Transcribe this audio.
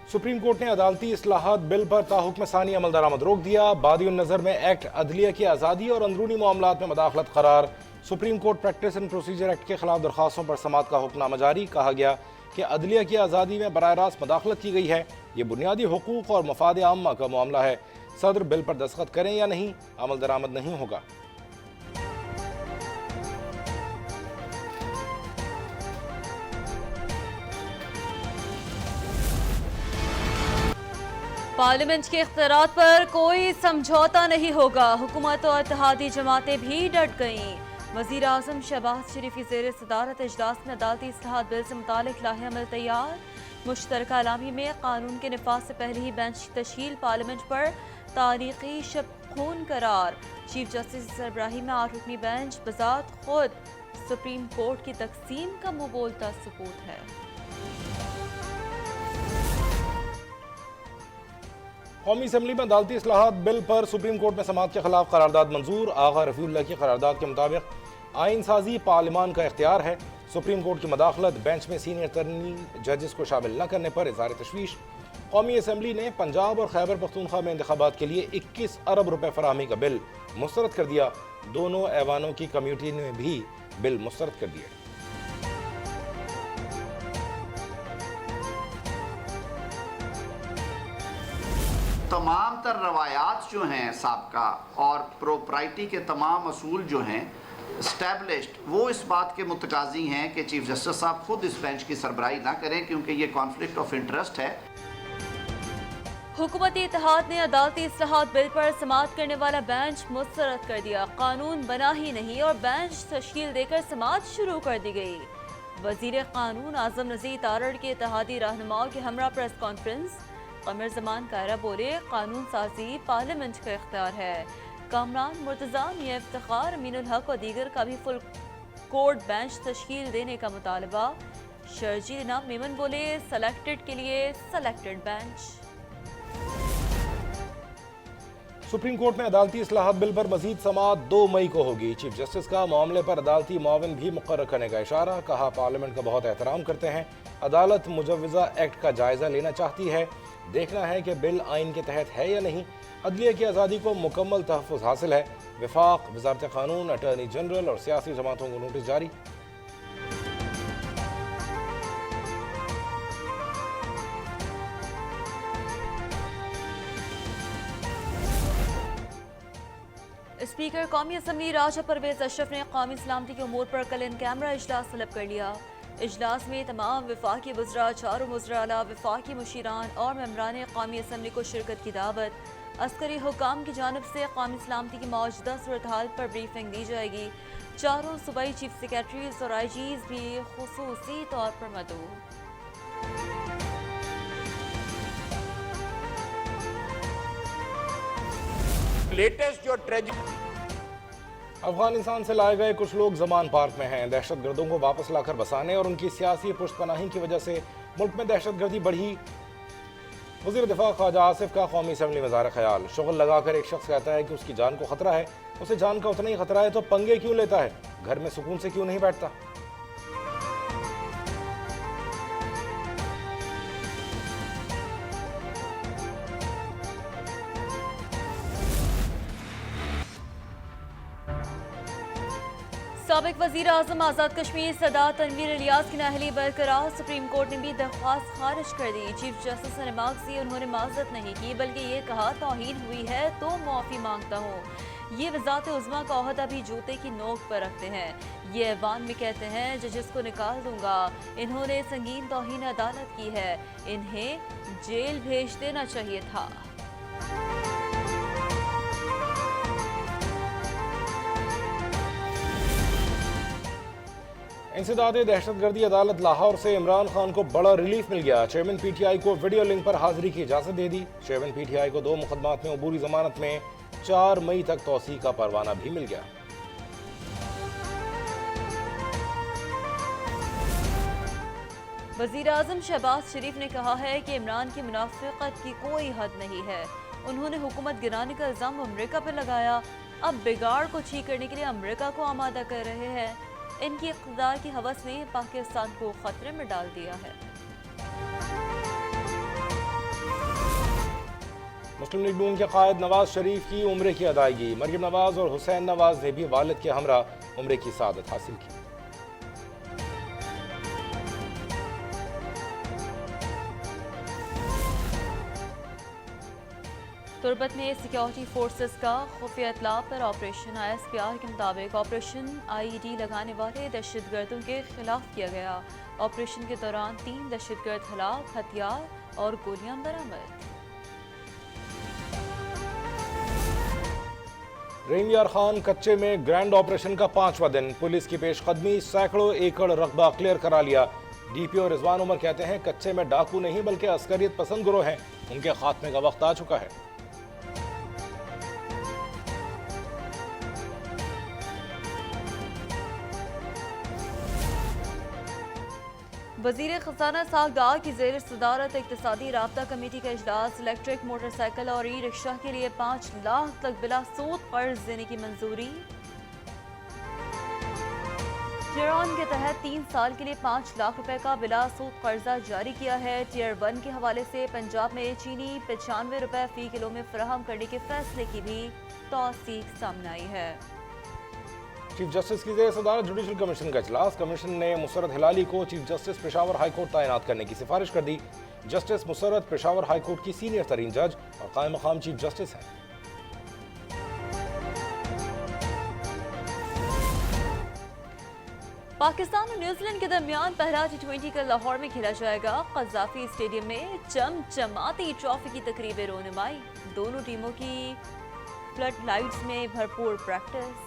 Supreme court ने अदालती इस्लाहात bill पर ताहुक्म सानी अमल दरामद रोक दिया। बादी नज़र में एक्ट अदलिया की आज़ादी और अंदरूनी मामलात में मदाखलत करार। Supreme court practice and procedure act के खिलाफ दरखास्तों पर समाअत का हुक्मनामा जारी। कहा गया कि अदलिया की आज़ादी में बराह रास्त मदाखलत की गई है। ये बुनियादी हुकूक और मफाद आम्मा का मामला है। सदर बिल पर दस्तखत करें या नहीं, अमल दरामद नहीं होगा। पार्लियामेंट के इख्तियारात पर कोई समझौता नहीं होगा। हुकूमत और इत्तेहादी जमातें भी डट गईं। वज़ीर आज़म शहबाज शरीफ की ज़ेर सदारत इजलास में अदालती इस्लाहात बिल से मुतालिक लाहे-अमल तैयार। मुश्तरका अलामी में कानून के निफाज से पहले ही बेंच की तश्कील। पार्लियामेंट पर तारीखी शब खून करार। चीफ जस्टिस सरबराही में 8 रुकनी बेंच बजात खुद सुप्रीम कोर्ट की तकसीम का मुंह बोलता सबूत है। कौमी असम्बली में अदालती इस्लाहात बिल पर सुप्रीम कोर्ट में समाअत के खिलाफ करारदाद मंजूर। आगा रफीउल्लाह की करारदाद के मुताबिक आइन साजी पार्लिमान का इख्तियार है। सुप्रीम कोर्ट की मदाखलत बेंच में सीनियर तर्नी जजेस को शामिल न करने पर इज़हार तशवीश। कौमी असम्बली ने पंजाब और खैबर पख्तूनख्वा में इंतखाबात के लिए 21 अरब रुपए फराहमी का बिल मुस्तरद कर दिया। दोनों ऐवानों की कमेटी ने भी बिल मुस्तरद कर दिए। तमाम तर रवायात जो हैं साबका और प्रोप्राइटी के तमाम असूल जो हैं स्टैब्लिश्ड, वो इस बात के मुतकाज़ी हैं कि चीफ जस्टिस साहब खुद इस बेंच की सरबराही ना करें, क्योंकि ये कॉन्फ्लिक्ट ऑफ इंटरेस्ट है। हुकूमती इत्तेहाद ने अदालती इस्लाहात बिल पर समाअत करने वाला बेंच मुस्तरद कर दिया। कानून बना ही नहीं और बेंच तश्कील देकर समाअत शुरू कर दी गई। वजीर कानून आजम नज़ीर तारड़ के इत्तेहादी रहनुमाओं के हमरा प्रेस कॉन्फ्रेंस। कमर जमान कायरा बोले, कानून साजी पार्लियामेंट का इख्तियार है। कामरान मुर्तज़ा, मियां इफ्तिखार, अमीनुल हक और दीगर का भी फुल कोर्ट बेंच तश्कील देने का मुतालबा। शर्जील इनाम मेमन बोले, सेलेक्टेड के लिए सेलेक्टेड बेंच। सुप्रीम कोर्ट में अदालती इस्लाहात बिल पर मजीद समाअत 2 मई को होगी। चीफ जस्टिस का मामले पर अदालती मुआविन भी मुकर्रर करने का इशारा। कहा, पार्लियामेंट का बहुत एहतराम करते हैं। अदालत मुजव्वज़ा एक्ट का जायजा लेना चाहती है। देखना है कि बिल आइन के तहत है या नहीं। अदलिया की आज़ादी को मुकम्मल तहफ़्फ़ुज़ हासिल है। वफाक, वज़ारत क़ानून, अटॉर्नी जनरल और सियासी जमातों को नोटिस जारी। स्पीकर कौमी असम्बली राजा परवेज अशरफ ने कौमी सलामती के उमूर पर कल इन कैमरा इजलास तलब कर लिया। इजलास में तमाम वफाकी वज़रा, चारों वज़रा, वफाकी मुशीरान और मेम्बरान कौमी असम्बली को शिरकत की दावत। अस्करी हुकाम की जानिब से कौमी सलामती की मौजूदा सूरत हाल पर ब्रीफिंग दी जाएगी। चारों सूबाई चीफ सेक्रेटरीज और आईजीज भी खुसूसी तौर पर मदऊ। लेटेस्ट जो अफगानिस्तान से लाए गए कुछ लोग जमान पार्क में हैं। दहशतगर्दों को वापस लाकर बसाने और उनकी सियासी पुष्टपनाही की वजह से मुल्क में दहशतगर्दी बढ़ी। वज़ीर दिफा ख्वाजा आसिफ का कौमी असम्बली में ज़ाहिर ख्याल। शुगल लगाकर एक शख्स कहता है कि उसकी जान को खतरा है। उसे जान का उतना ही खतरा है तो पंगे क्यों लेता है? घर में सुकून से क्यों नहीं बैठता? साबिक वज़ीर आज़म आज़ाद कश्मीर सदात तनवीर इलियास की नाअहली बरकरार। सुप्रीम कोर्ट ने भी दरख्वास्त खारिज कर दी। चीफ जस्टिस ने रिमार्क दिए, उन्होंने माजरत नहीं की बल्कि ये कहा तौहीन हुई है तो मुआफ़ी मांगता हूँ। ये वज़ारत उज़्मा का ओहदा भी जूते की नोक पर रखते हैं। ये ऐवान में कहते हैं जजेस को निकाल दूंगा। इन्होंने संगीन तौहीन अदालत की है, इन्हें जेल भेज देना चाहिए था। इंसदाद दहशतगर्दी अदालत लाहौर से इमरान खान को बड़ा रिलीफ मिल गया। चेयरमैन पीटीआई को वीडियो लिंक पर हाजिरी की इजाजत दे दी। चेयरमैन पीटीआई को 2 मुकदमात में अबूरी जमानत में 4 मई तक तौसीक का परवाना भी मिल गया। वज़ीर आज़म शहबाज शरीफ ने कहा है कि इमरान की मुनाफिकत की कोई हद नहीं है। उन्होंने हुकूमत गिराने का इल्ज़ाम अमेरिका पर लगाया। अब बिगाड़ को ठीक करने के लिए अमेरिका को आमादा कर रहे हैं। इनकी इक़्तिदार की हवस ने पाकिस्तान को खतरे में डाल दिया है। मुस्लिम लीग नून के कायद नवाज शरीफ की उम्रे की अदायगी। मरियम नवाज और हुसैन नवाज ने भी वालिद के हमरा उम्रे की सआदत हासिल की। तुर्बत में सिक्योरिटी फोर्सेस का खुफिया इत्तला पर ऑपरेशन। ISPR के मुताबिक ऑपरेशन IED लगाने वाले दहशतगर्दों के खिलाफ किया गया। ऑपरेशन के दौरान 3 दहशतगर्द हलाक, हथियार और गोलियां बरामद। रहीम यार खान कच्चे में ग्रैंड ऑपरेशन का 5वां दिन। पुलिस की पेशकदमी, सैकड़ों एकड़ रकबा क्लियर करा लिया। DPO रिजवान उमर कहते हैं कच्चे में डाकू नहीं बल्कि अस्करियत पसंद गिरोह हैं, उनके खात्मे का वक्त आ चुका है। वजीर खजाना साग डार की जेर सदारत इक्तिसादी राब्ता कमेटी का इजलास। इलेक्ट्रिक मोटरसाइकिल और ई-रिक्शा के लिए 5 लाख तक बिला सूद कर्ज देने की मंजूरी। टियर 1 के तहत 3 साल के लिए 5 लाख रुपए का बिला सूद कर्जा जारी किया है। टियर 1 के हवाले से पंजाब में चीनी 95 रुपए फी किलो में फराहम करने के फैसले की भी तौसीक सामने आई है। चीफ जस्टिस की जेर सदारत जुडिशल कमीशन का इजलास। कमीशन ने मुसर्रत हिलाली को chief justice Peshawar high court तैनात करने की सिफारिश कर दी। Justice Musarrat Peshawar high court की सीनियर तरीन जज और कायम मकाम चीफ जस्टिस हैं। पाकिस्तान और न्यूजीलैंड के दरमियान पहला T20 कल लाहौर में खेला जाएगा। कज़ाफी स्टेडियम में चमचमाती ट्रॉफी की तकरीब रोनुमाई। दोनों टीमों की फ्लड लाइट्स में भरपूर प्रैक्टिस।